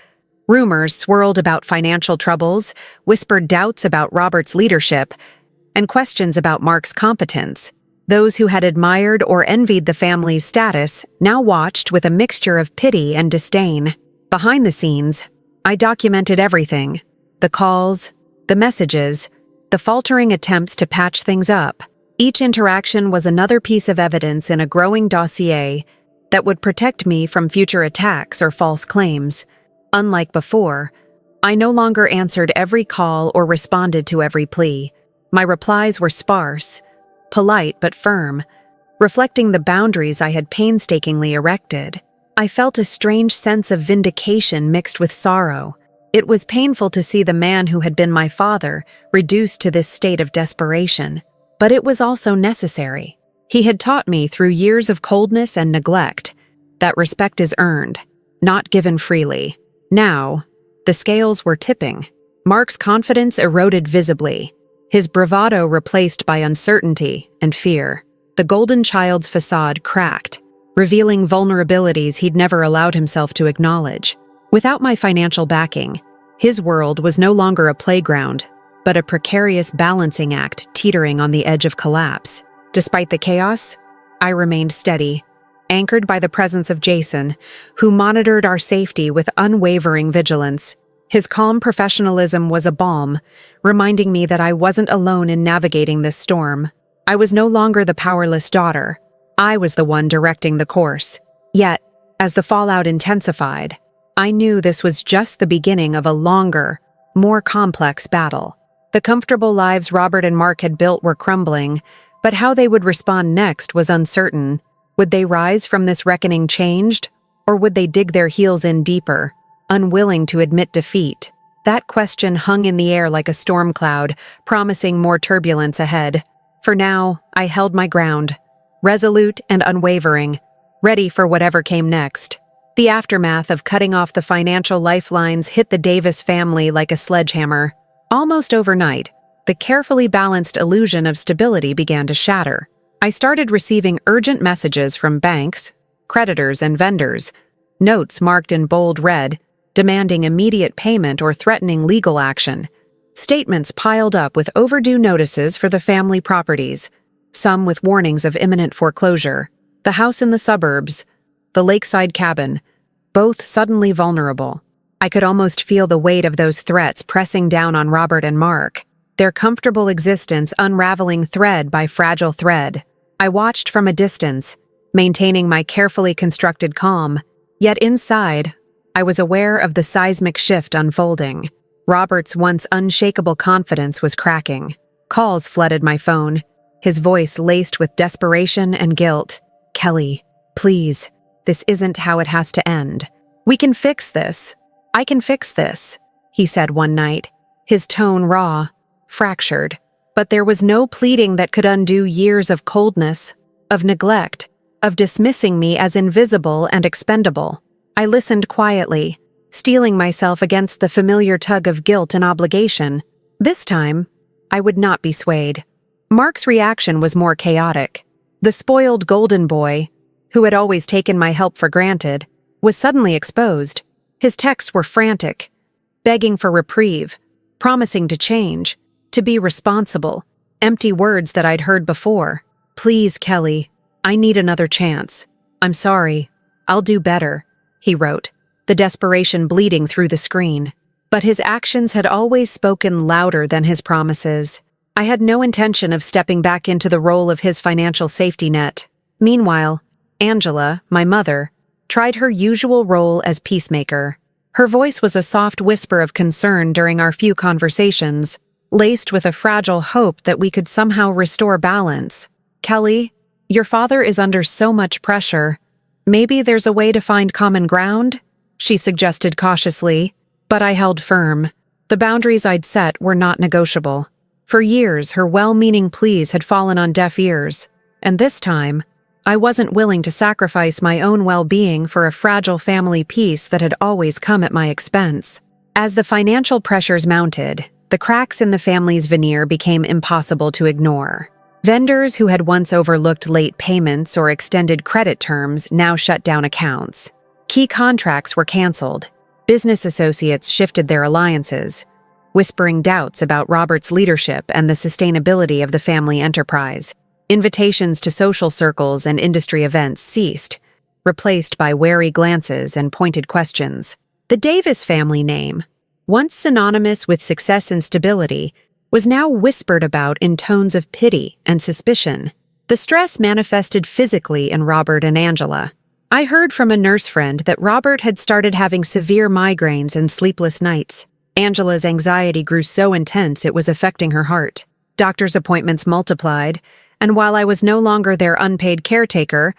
Rumors swirled about financial troubles, whispered doubts about Robert's leadership, and questions about Mark's competence. Those who had admired or envied the family's status now watched with a mixture of pity and disdain. Behind the scenes, I documented everything: the calls, the messages, the faltering attempts to patch things up. Each interaction was another piece of evidence in a growing dossier that would protect me from future attacks or false claims. Unlike before, I no longer answered every call or responded to every plea. My replies were sparse, polite but firm, reflecting the boundaries I had painstakingly erected. I felt a strange sense of vindication mixed with sorrow. It was painful to see the man who had been my father reduced to this state of desperation, but it was also necessary. He had taught me through years of coldness and neglect that respect is earned, not given freely. Now, the scales were tipping. Mark's confidence eroded visibly, his bravado replaced by uncertainty and fear. The golden child's facade cracked, revealing vulnerabilities he'd never allowed himself to acknowledge. Without my financial backing, his world was no longer a playground, but a precarious balancing act teetering on the edge of collapse. Despite the chaos, I remained steady, anchored by the presence of Jason, who monitored our safety with unwavering vigilance. His calm professionalism was a balm, reminding me that I wasn't alone in navigating this storm. I was no longer the powerless daughter. I was the one directing the course. Yet, as the fallout intensified, I knew this was just the beginning of a longer, more complex battle. The comfortable lives Robert and Mark had built were crumbling, but how they would respond next was uncertain. Would they rise from this reckoning changed, or would they dig their heels in deeper, unwilling to admit defeat? That question hung in the air like a storm cloud, promising more turbulence ahead. For now, I held my ground, resolute and unwavering, ready for whatever came next. The aftermath of cutting off the financial lifelines hit the Davis family like a sledgehammer. Almost overnight, the carefully balanced illusion of stability began to shatter. I started receiving urgent messages from banks, creditors, and vendors, notes marked in bold red, demanding immediate payment or threatening legal action. Statements piled up with overdue notices for the family properties, some with warnings of imminent foreclosure. The house in the suburbs, the lakeside cabin, both suddenly vulnerable. I could almost feel the weight of those threats pressing down on Robert and Mark, their comfortable existence unraveling thread by fragile thread. I watched from a distance, maintaining my carefully constructed calm, yet inside, I was aware of the seismic shift unfolding. Robert's once unshakable confidence was cracking. Calls flooded my phone, his voice laced with desperation and guilt. "Kelly, please, this isn't how it has to end. We can fix this. I can fix this," he said one night, his tone raw, fractured. But there was no pleading that could undo years of coldness, of neglect, of dismissing me as invisible and expendable. I listened quietly, steeling myself against the familiar tug of guilt and obligation. This time, I would not be swayed. Mark's reaction was more chaotic. The spoiled golden boy, who had always taken my help for granted, was suddenly exposed. His texts were frantic, begging for reprieve, promising to change, to be responsible, empty words that I'd heard before. "Please, Kelly, I need another chance. I'm sorry. I'll do better," he wrote, the desperation bleeding through the screen. But his actions had always spoken louder than his promises. I had no intention of stepping back into the role of his financial safety net. Meanwhile, Angela, my mother, tried her usual role as peacemaker. Her voice was a soft whisper of concern during our few conversations, laced with a fragile hope that we could somehow restore balance. "Kelly, your father is under so much pressure. Maybe there's a way to find common ground?" she suggested cautiously, but I held firm. The boundaries I'd set were not negotiable. For years, her well-meaning pleas had fallen on deaf ears, and this time, I wasn't willing to sacrifice my own well-being for a fragile family peace that had always come at my expense. As the financial pressures mounted, the cracks in the family's veneer became impossible to ignore. Vendors who had once overlooked late payments or extended credit terms now shut down accounts. Key contracts were canceled. Business associates shifted their alliances, whispering doubts about Robert's leadership and the sustainability of the family enterprise. Invitations to social circles and industry events ceased, replaced by wary glances and pointed questions. The Davis family name, once synonymous with success and stability, was now whispered about in tones of pity and suspicion. The stress manifested physically in Robert and Angela. I heard from a nurse friend that Robert had started having severe migraines and sleepless nights. Angela's anxiety grew so intense it was affecting her heart. Doctor's appointments multiplied, and while I was no longer their unpaid caretaker,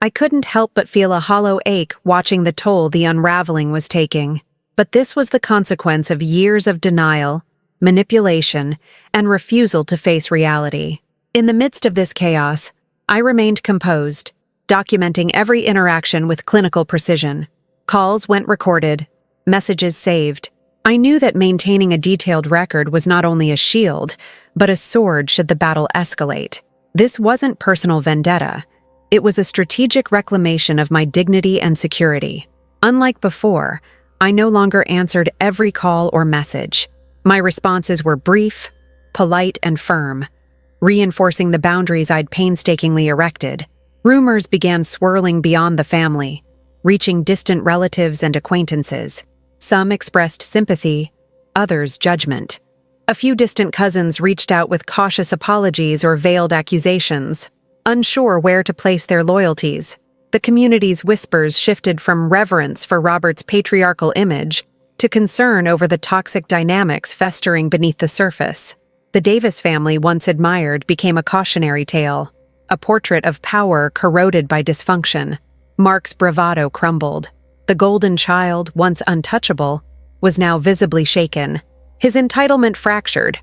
I couldn't help but feel a hollow ache watching the toll the unraveling was taking. But this was the consequence of years of denial, manipulation, and refusal to face reality. In the midst of this chaos, I remained composed, documenting every interaction with clinical precision. Calls went recorded, messages saved. I knew that maintaining a detailed record was not only a shield, but a sword should the battle escalate. This wasn't personal vendetta. It was a strategic reclamation of my dignity and security. Unlike before, I no longer answered every call or message. My responses were brief, polite, and firm, reinforcing the boundaries I'd painstakingly erected. Rumors began swirling beyond the family, reaching distant relatives and acquaintances. Some expressed sympathy, others judgment. A few distant cousins reached out with cautious apologies or veiled accusations, unsure where to place their loyalties. The community's whispers shifted from reverence for Robert's patriarchal image to concern over the toxic dynamics festering beneath the surface. The Davis family, once admired, became a cautionary tale, a portrait of power corroded by dysfunction. Mark's bravado crumbled. The golden child, once untouchable, was now visibly shaken. His entitlement fractured,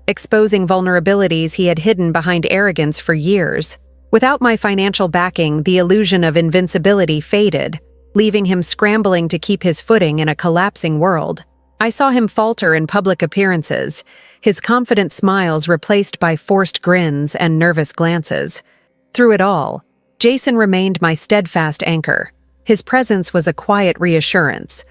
exposing vulnerabilities he had hidden behind arrogance for years. Without my financial backing, the illusion of invincibility faded, leaving him scrambling to keep his footing in a collapsing world. I saw him falter in public appearances, his confident smiles replaced by forced grins and nervous glances. Through it all, Jason remained my steadfast anchor. His presence was a quiet reassurance,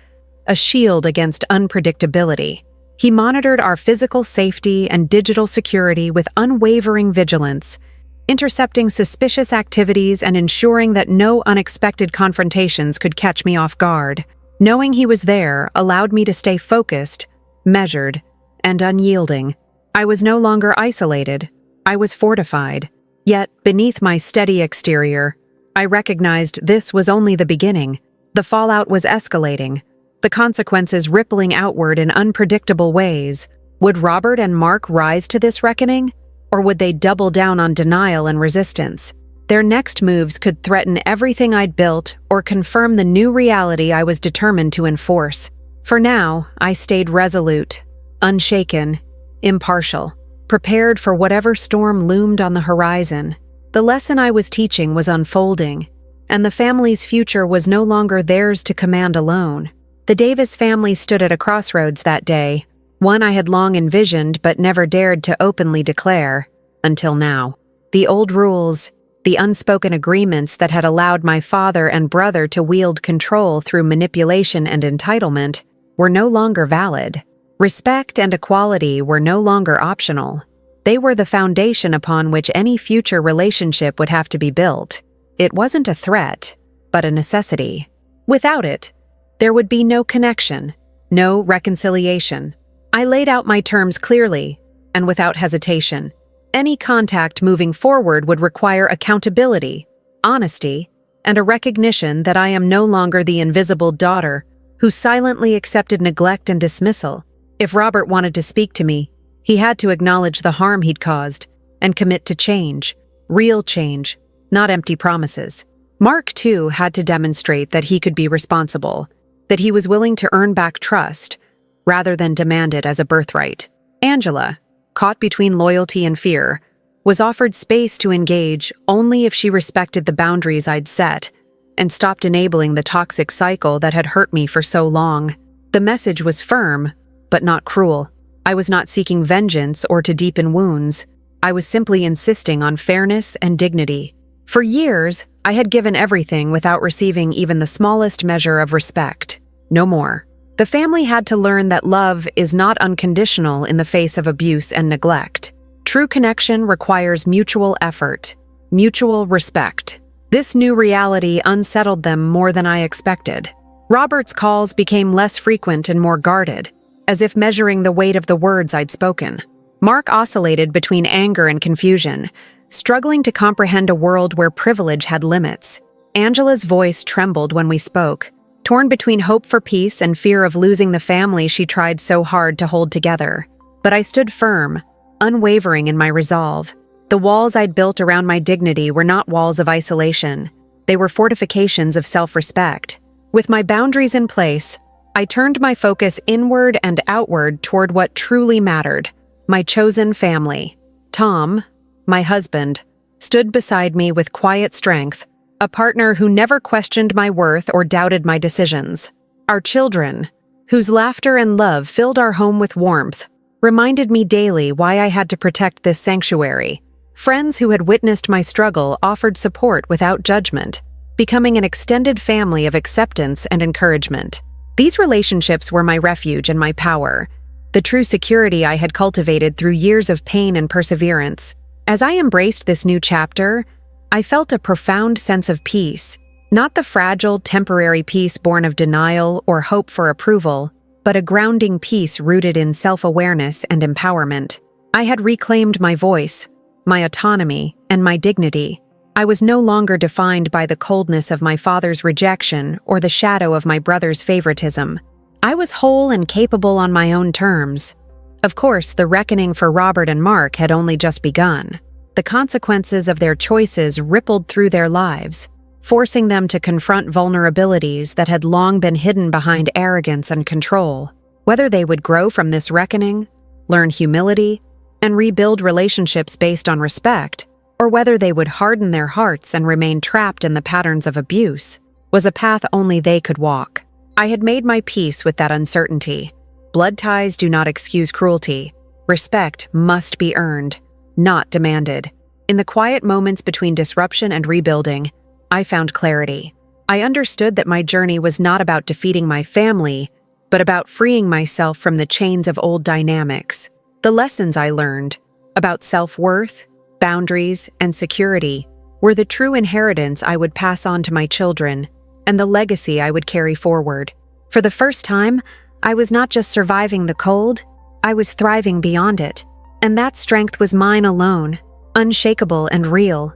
a shield against unpredictability. He monitored our physical safety and digital security with unwavering vigilance, intercepting suspicious activities and ensuring that no unexpected confrontations could catch me off guard. Knowing he was there allowed me to stay focused, measured, and unyielding. I was no longer isolated. I was fortified. Yet, beneath my steady exterior, I recognized this was only the beginning. The fallout was escalating, the consequences rippling outward in unpredictable ways. Would Robert and Mark rise to this reckoning? Or would they double down on denial and resistance? Their next moves could threaten everything I'd built or confirm the new reality I was determined to enforce. For now, I stayed resolute, unshaken, impartial, prepared for whatever storm loomed on the horizon. The lesson I was teaching was unfolding, and the family's future was no longer theirs to command alone. The Davis family stood at a crossroads that day, one I had long envisioned but never dared to openly declare, until now. The old rules, the unspoken agreements that had allowed my father and brother to wield control through manipulation and entitlement, were no longer valid. Respect and equality were no longer optional. They were the foundation upon which any future relationship would have to be built. It wasn't a threat, but a necessity. Without it, there would be no connection, no reconciliation. I laid out my terms clearly, and without hesitation. Any contact moving forward would require accountability, honesty, and a recognition that I am no longer the invisible daughter who silently accepted neglect and dismissal. If Robert wanted to speak to me, he had to acknowledge the harm he'd caused and commit to change, real change, not empty promises. Mark, too, had to demonstrate that he could be responsible, that he was willing to earn back trust rather than demand it as a birthright. Angela, caught between loyalty and fear, was offered space to engage only if she respected the boundaries I'd set and stopped enabling the toxic cycle that had hurt me for so long. The message was firm, but not cruel. I was not seeking vengeance or to deepen wounds. I was simply insisting on fairness and dignity. For years, I had given everything without receiving even the smallest measure of respect. No more. The family had to learn that love is not unconditional in the face of abuse and neglect. True connection requires mutual effort, mutual respect. This new reality unsettled them more than I expected. Robert's calls became less frequent and more guarded, as if measuring the weight of the words I'd spoken. Mark oscillated between anger and confusion, struggling to comprehend a world where privilege had limits. Angela's voice trembled when we spoke, torn between hope for peace and fear of losing the family she tried so hard to hold together. But I stood firm, unwavering in my resolve. The walls I'd built around my dignity were not walls of isolation. They were fortifications of self-respect. With my boundaries in place, I turned my focus inward and outward toward what truly mattered: my chosen family. Tom, my husband, stood beside me with quiet strength, a partner who never questioned my worth or doubted my decisions. Our children, whose laughter and love filled our home with warmth, reminded me daily why I had to protect this sanctuary. Friends who had witnessed my struggle offered support without judgment, becoming an extended family of acceptance and encouragement. These relationships were my refuge and my power, the true security I had cultivated through years of pain and perseverance. As I embraced this new chapter, I felt a profound sense of peace, not the fragile, temporary peace born of denial or hope for approval, but a grounding peace rooted in self-awareness and empowerment. I had reclaimed my voice, my autonomy, and my dignity. I was no longer defined by the coldness of my father's rejection or the shadow of my brother's favoritism. I was whole and capable on my own terms. Of course, the reckoning for Robert and Mark had only just begun. The consequences of their choices rippled through their lives, forcing them to confront vulnerabilities that had long been hidden behind arrogance and control. Whether they would grow from this reckoning, learn humility, and rebuild relationships based on respect, or whether they would harden their hearts and remain trapped in the patterns of abuse, was a path only they could walk. I had made my peace with that uncertainty. Blood ties do not excuse cruelty. Respect must be earned, not demanded. In the quiet moments between disruption and rebuilding, I found clarity. I understood that my journey was not about defeating my family, but about freeing myself from the chains of old dynamics. The lessons I learned about self-worth, boundaries, and security were the true inheritance I would pass on to my children and the legacy I would carry forward. For the first time, I was not just surviving the cold, I was thriving beyond it. And that strength was mine alone, unshakable and real.